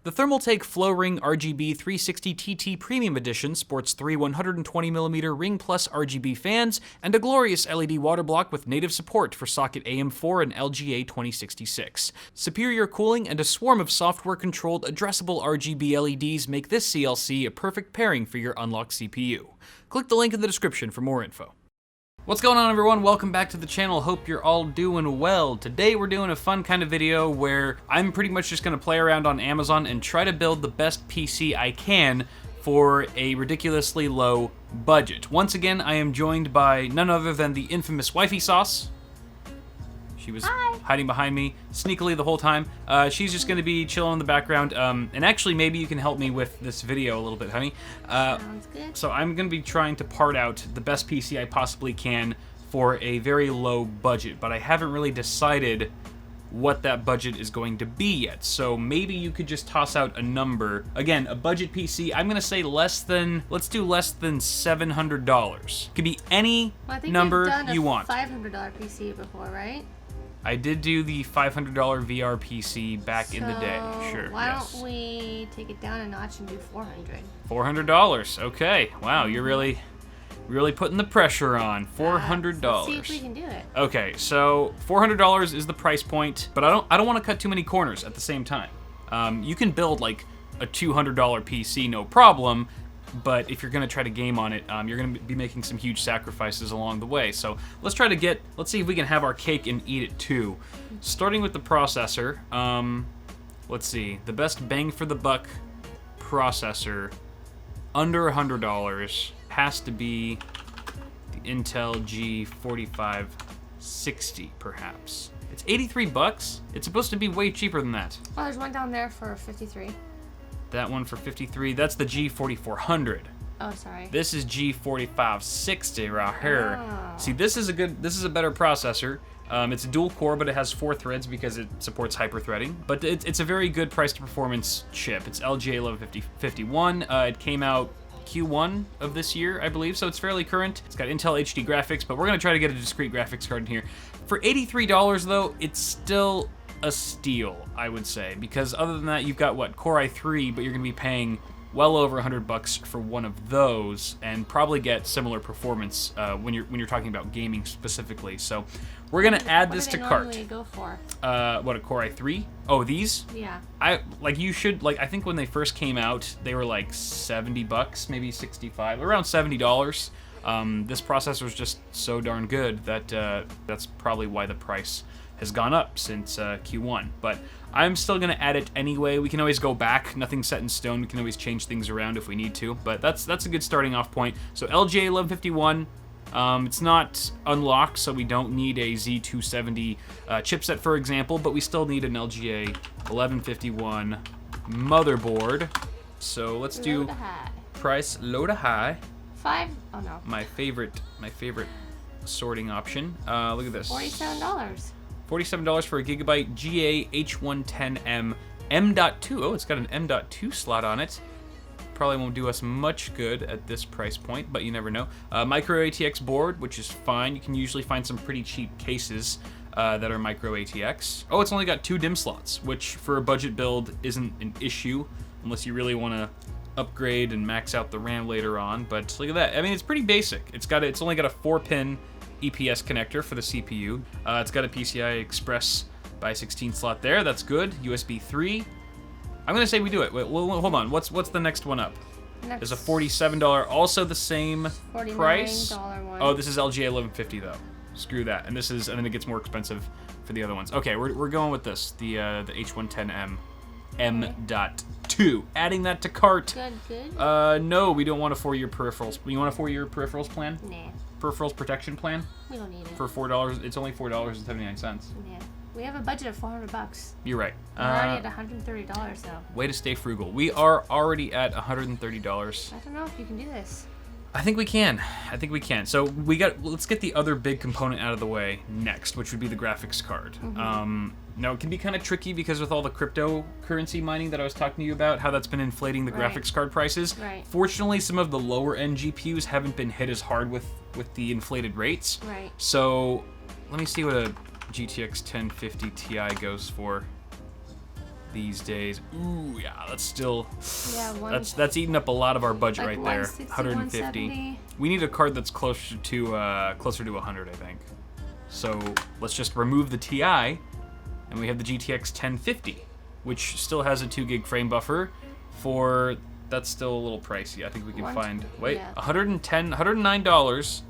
The Thermaltake Flow Ring RGB 360 TT Premium Edition sports 3 120mm Ring Plus RGB fans and a glorious LED water block with native support for socket AM4 and LGA 2066. Superior cooling and a swarm of software-controlled addressable RGB LEDs make this CLC a perfect pairing for your unlocked CPU. Click the link in the description for more info. What's going on, everyone? Welcome back to the channel. Hope you're all doing well. Today we're doing a fun kind of video where I'm pretty much just gonna play around on Amazon and try to build the best PC I can for a ridiculously low budget. Once again, I am joined by none other than the infamous Wifey Sauce. She was hiding behind me sneakily the whole time. She's just gonna be chilling in the background. And actually, maybe you can help me with this video a little bit, honey. Sounds good. So I'm gonna be trying to part out the best PC I possibly can for a very low budget, but I haven't really decided what that budget is going to be yet. So maybe you could just toss out a number. Again, a budget PC, I'm gonna say let's do less than $700. Could be any number you want. $500 PC before, right? I did do the $500 VR PC back in the day, sure. Why don't we take it down a notch and do $400? $400, okay. Wow, you're really putting the pressure on. $400. Let's see if we can do it. Okay, so $400 is the price point, but I don't want to cut too many corners at the same time. You can build like a $200 PC, no problem. But if you're gonna try to game on it, you're gonna be making some huge sacrifices along the way. So let's see if we can have our cake and eat it too. Starting with the processor, let's see, the best bang for the buck processor under $100 has to be the Intel G4560, perhaps. It's 83 bucks. It's supposed to be way cheaper than that. Oh, there's one down there for 53. That one for 53, that's the G4400. Oh, sorry. This is G4560 right here. Oh. See, this is a better processor. It's a dual core, but it has 4 threads because it supports hyper-threading. But it's a very good price to performance chip. It's LGA 1151. It came out Q1 of this year, I believe, so it's fairly current. It's got Intel HD graphics, but we're gonna try to get a discrete graphics card in here. For $83 though, it's still a steal, I would say, because other than that, you've got what, Core i3, but you're gonna be paying well over $100 for one of those, and probably get similar performance when you're talking about gaming specifically. So we're gonna add this to cart. What do they normally go for? What, a Core i3? Oh, these? Yeah. I think when they first came out, they were like $70, maybe 65, around $70. This processor was just so darn good that that's probably why the price has gone up since Q1, but I'm still gonna add it anyway. We can always go back, nothing's set in stone. We can always change things around if we need to, but that's a good starting off point. So LGA 1151, it's not unlocked, so we don't need a Z270 chipset, for example, but we still need an LGA 1151 motherboard. So let's do price low to high. Oh no. My favorite sorting option. Look at this. $47. $47 for a Gigabyte GA H110M M.2. Oh, it's got an M.2 slot on it. Probably won't do us much good at this price point, but you never know. Micro ATX board, which is fine. You can usually find some pretty cheap cases that are micro ATX. Oh, it's only got 2 DIMM slots, which for a budget build isn't an issue unless you really want to upgrade and max out the RAM later on. But look at that. I mean, it's pretty basic. It's only got a 4-pin EPS connector for the CPU. It's got a PCI Express by 16 slot there. That's good. USB 3. I'm gonna say we do it. Wait, hold on. What's the next one up? There's a $47, also the same price. $49 one. Oh, this is LGA 1150 though. Screw that. And then it gets more expensive for the other ones. Okay, we're going with this. The H110M M.2. Adding that to cart. Good. No, we don't want a 4-year peripherals. You want a 4-year peripherals plan? Nah. Peripherals protection plan? We don't need it. For $4, it's only $4.79. Yeah. We have a budget of $400. You're right. We're already at $130 though. Way to stay frugal. We are already at $130. I don't know if you can do this. I think we can. So let's get the other big component out of the way next, which would be the graphics card. Now it can be kind of tricky because with all the cryptocurrency mining that I was talking to you about, how that's been inflating the graphics card prices. Right. Fortunately, some of the lower end GPUs haven't been hit as hard with the inflated rates. Right. So let me see what a GTX 1050 Ti goes for. these days. Ooh, yeah, that's still that's eating up a lot of our budget like right there. 160, 150. 170. We need a card that's closer to 100, I think. So let's just remove the TI, and we have the GTX 1050, which still has a 2 gig frame buffer. For that's still a little pricey. I think we can find $109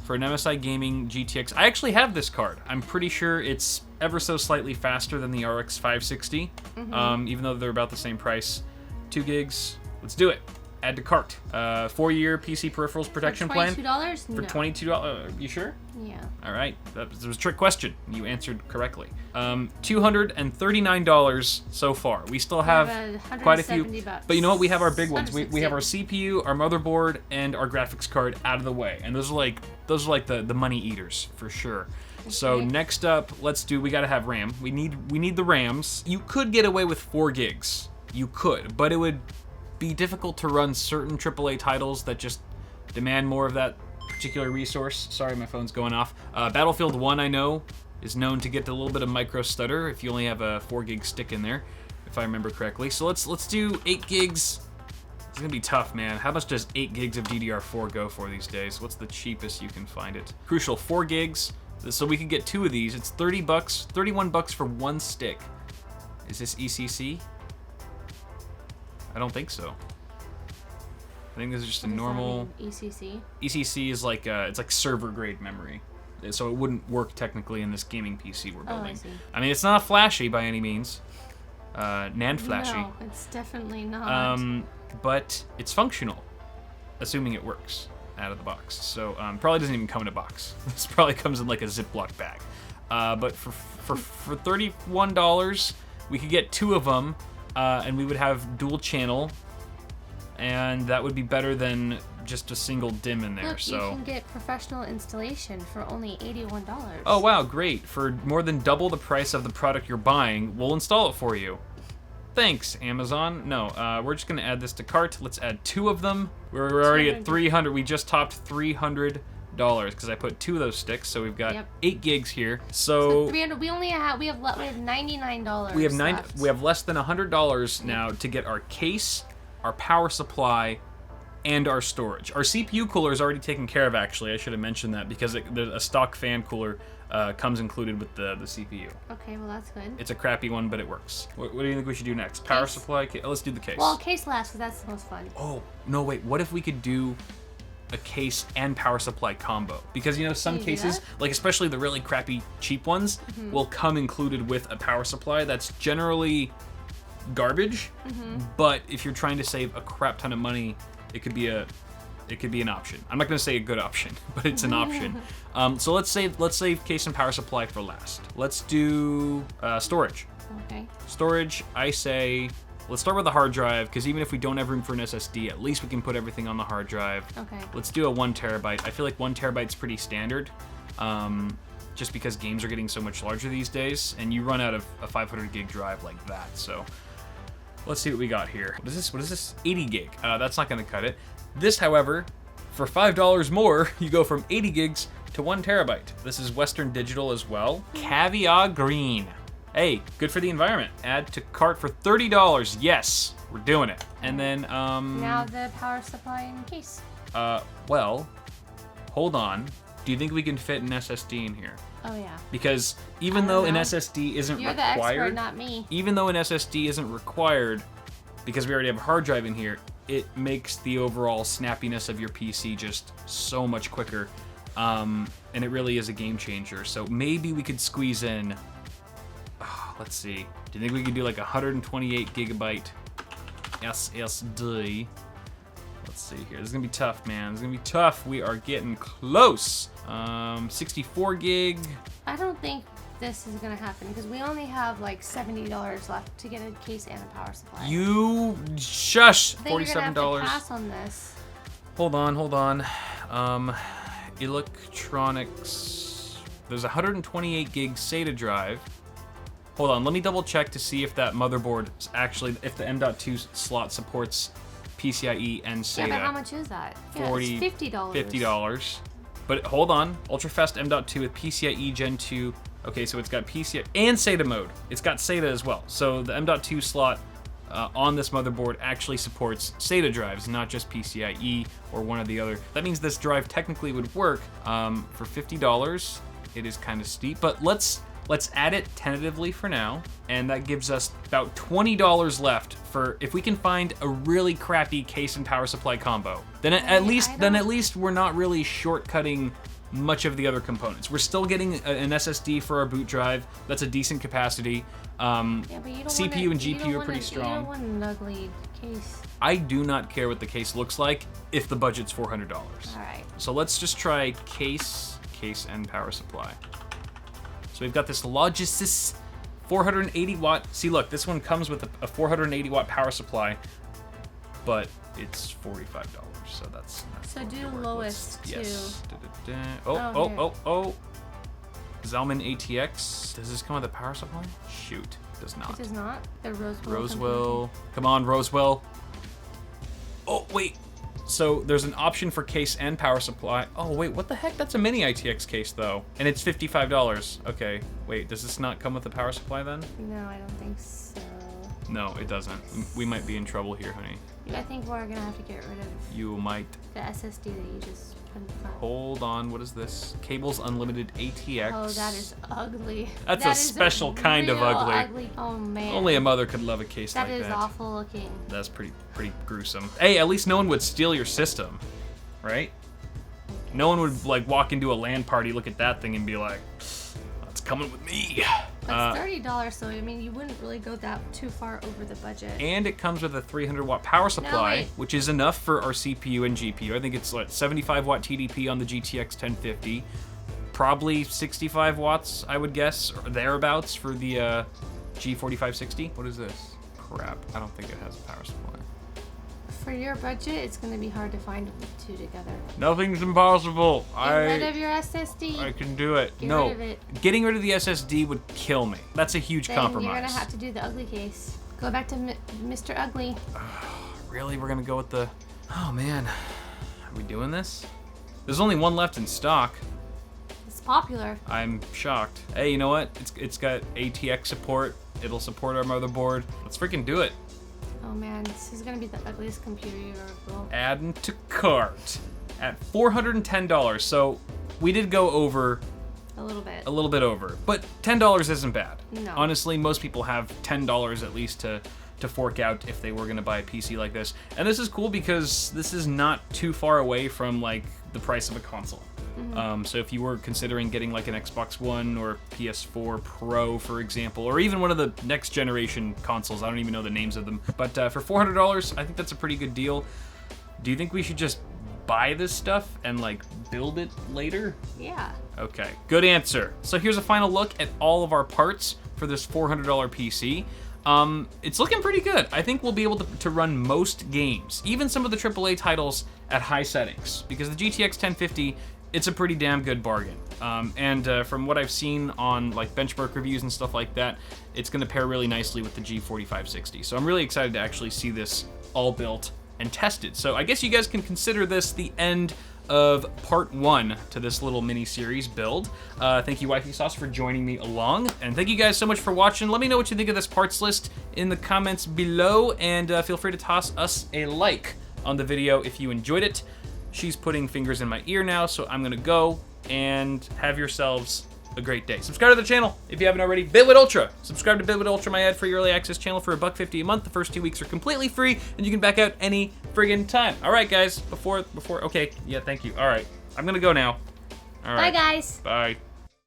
for an MSI Gaming GTX. I actually have this card. I'm pretty sure it's ever so slightly faster than the RX 560, even though they're about the same price. 2 gigs. Let's do it. Add to cart. 4-year PC peripherals protection plan. $22? For $22. You sure? Yeah. All right. That was a trick question. You answered correctly. $239 so far. We still have quite a few. Bucks. But you know what? We have our big ones. We have our CPU, our motherboard, and our graphics card out of the way. And those are like the money eaters for sure. Okay. So next up, we gotta have RAM. We need the RAMs. You could get away with 4 gigs. You could, but it would be difficult to run certain AAA titles that just demand more of that particular resource. Sorry, my phone's going off. Battlefield 1, I know, is known to get a little bit of micro stutter if you only have a 4 gig stick in there, if I remember correctly. So let's do 8 gigs. It's gonna be tough, man. How much does 8 gigs of DDR4 go for these days? What's the cheapest you can find it? Crucial, 4 gigs. So we can get 2 of these. It's 30 bucks, 31 bucks for 1 stick. Is this ECC? I don't think so. I think this is just a normal ECC. ECC is like it's like server grade memory, so it wouldn't work technically in this gaming PC we're building. I see. I mean, it's not flashy by any means, NAND flashy. No, it's definitely not. But it's functional, assuming it works out of the box. So probably doesn't even come in a box. This probably comes in like a Ziploc bag. But for $31, we could get 2 of them. And we would have dual channel, and that would be better than just a single DIMM in there. Look, so you can get professional installation for only $81. Oh wow, great! For more than double the price of the product you're buying, we'll install it for you. Thanks, Amazon. No, we're just gonna add this to cart. Let's add 2 of them. We're already at 300. We just topped $300 because I put 2 of those sticks, so we've got 8 gigs here. So 300. We have $99. We have left. We have less than $100 now to get our case, our power supply, and our storage. Our CPU cooler is already taken care of. Actually, I should have mentioned that because a stock fan cooler comes included with the CPU. Okay, well that's good. It's a crappy one, but it works. What do you think we should do next? Power supply. Let's do the case. Well, case last because that's the most fun. Oh no, wait. What if we could do a case and power supply combo? Because you know some cases, like especially the really crappy cheap ones, will come included with a power supply that's generally garbage. But if you're trying to save a crap ton of money, it could be an option. I'm not going to say a good option, but it's an option. So let's save case and power supply for last. Let's do storage. Okay. Storage, I say. Let's start with the hard drive, because even if we don't have room for an SSD, at least we can put everything on the hard drive. Okay. Let's do a 1 terabyte. I feel like 1 terabyte's pretty standard, just because games are getting so much larger these days, and you run out of a 500 gig drive like that. So let's see what we got here. What is this? 80 gig. That's not going to cut it. This, however, for $5 more, you go from 80 gigs to 1 terabyte. This is Western Digital as well. Caviar Green. Hey, good for the environment. Add to cart for $30. Yes, we're doing it. And then now the power supply and case. Well, hold on. Do you think we can fit an SSD in here? Oh yeah. Because even though an SSD isn't You're required, the expert, not me. Even though an SSD isn't required, because we already have a hard drive in here, it makes the overall snappiness of your PC just so much quicker. And it really is a game changer. So maybe we could squeeze in. Let's see. Do you think we could do like 128 gigabyte SSD? Let's see here. This is gonna be tough, man. This is gonna be tough. We are getting close. 64 gig. I don't think this is gonna happen because we only have like $70 left to get a case and a power supply. You shush. I think $47. you're gonna have to pass on this. Hold on. Electronics. There's a 128 gig SATA drive. Hold on, let me double check to see if that motherboard is actually, if the M.2 slot supports PCIe and SATA. Yeah, but how much is that? $40, it's $50. $50. But hold on, ultra-fast M.2 with PCIe Gen 2 Okay, so it's got PCI and SATA mode. It's got SATA as well. So the M.2 slot on this motherboard actually supports SATA drives, not just PCIe or one or the other. That means this drive technically would work for $50. It is kind of steep, but let's add it tentatively for now, and that gives us about $20 left for if we can find a really crappy case and power supply combo. Then at least we're not really shortcutting much of the other components. We're still getting an SSD for our boot drive. That's a decent capacity. CPU and GPU are pretty strong. You don't want an ugly case. I do not care what the case looks like if the budget's $400. All right. So let's just try case and power supply. So we've got this Logisys 480 watt. See, look, this one comes with a 480 watt power supply, but it's $45. So that's so do lowest too. Yes. Oh. Zalman ATX. Does this come with a power supply? Shoot, it does not. It does not? The Roswell. Roswell. Come on, Roswell. Oh, wait. So there's an option for case and power supply. Oh, wait, what the heck? That's a mini ITX case, though. And it's $55. Okay, wait, does this not come with a power supply, then? No, I don't think so. No, it doesn't. We might be in trouble here, honey. I think we're gonna have to get rid of You might. the SSD that you just put in front. Hold on, what is this? Cables Unlimited ATX. Oh, that is ugly. That's That a is special kind of real ugly. Oh man. Only a mother could love a case like that. That is awful looking. That's pretty gruesome. Hey, at least no one would steal your system, right? No one would like walk into a LAN party, look at that thing, and be like, "That's coming with me." That's $30, so I mean, you wouldn't really go that too far over the budget. And it comes with a 300 watt power supply, wait. which is enough for our CPU and GPU. I think it's like 75 watt TDP on the GTX 1050, probably 65 watts, I would guess, or thereabouts for the G4560. What is this? Crap, I don't think it has a power supply. For your budget, it's going to be hard to find the two together. Nothing's impossible. Get rid of your SSD. I can do it. Get No, rid of it. Getting rid of the SSD would kill me. That's a huge Then compromise. you're going to have to do the ugly case. Go back to Mr. Ugly. Really? We're going to go with the... Oh, man. Are we doing this? There's only one left in stock. It's popular. I'm shocked. Hey, you know what? It's got ATX support. It'll support our motherboard. Let's freaking do it. Oh man, this is gonna be the ugliest computer you ever built. Add to cart at $410. So we did go over A little bit. a little bit over, but $10 isn't bad. No. Honestly, most people have $10 at least to fork out if they were gonna buy a PC like this. And this is cool because this is not too far away from like the price of a console. So if you were considering getting like an Xbox One or PS4 Pro, for example, or even one of the next generation consoles, I don't even know the names of them, but for $400, I think that's a pretty good deal. Do you think we should just buy this stuff and like build it later? Yeah. Okay, good answer. So here's a final look at all of our parts for this $400 PC. It's looking pretty good. I think we'll be able to run most games, even some of the AAA titles at high settings, because the GTX 1050, it's a pretty damn good bargain. From what I've seen on like benchmark reviews and stuff like that, it's gonna pair really nicely with the G4560. So I'm really excited to actually see this all built and tested. So I guess you guys can consider this the end of part 1 to this little mini series build. Thank you, Wifey Sauce, for joining me along, and thank you guys so much for watching. Let me know what you think of this parts list in the comments below, and feel free to toss us a like on the video if you enjoyed it. She's putting fingers in my ear now, so I'm gonna go, and have yourselves a great day. Subscribe to the channel if you haven't already. Bitwit Ultra. Subscribe to Bitwit Ultra, my ad-free early access channel, for $1.50 a month. The first 2 weeks are completely free, and you can back out any friggin' time. All right, guys. Okay. Yeah, thank you. All right. I'm gonna go now. All right. Bye, guys. Bye.